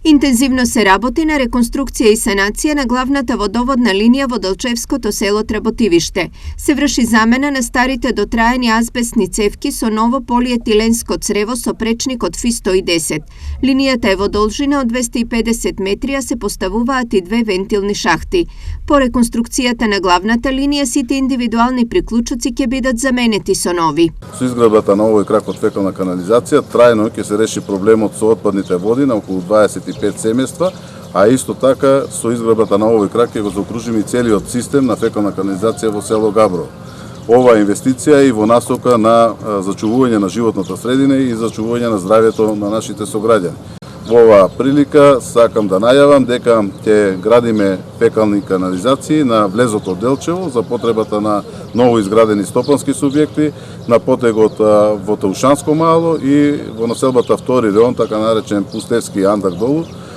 Интензивно се работи на реконструкција и санација на главната водоводна линија во Делчевското село Треботивиште. Се врши замена на старите дотраени азбестни цевки со ново полиетиленско црево со пречник од ФИ 110. Линијата е во должина од 250 метри, а се поставуваат и две вентилни шахти. По реконструкцијата на главната линија, сите индивидуални приклучоци ќе бидат заменети со нови. Со изградбата на овој крак од фекална канализација, трајно ќе се реши проблемот со отпадните води на околу 25 семејства, а исто така со изградбата на овој крак ќе го заокружиме и целиот систем на фекална канализација во село Габрово. Ова инвестиција е и во насока на зачувување на животната средина и зачувување на здравјето на нашите сограѓани. Во оваа прилика сакам да најавам дека ќе градиме фекални канализации на влезот од Делчево за потребата на ново изградени стопански субјекти, на потегот во Таушанско мало и во населбата втори реон, така наречен Пустевски Андак долу,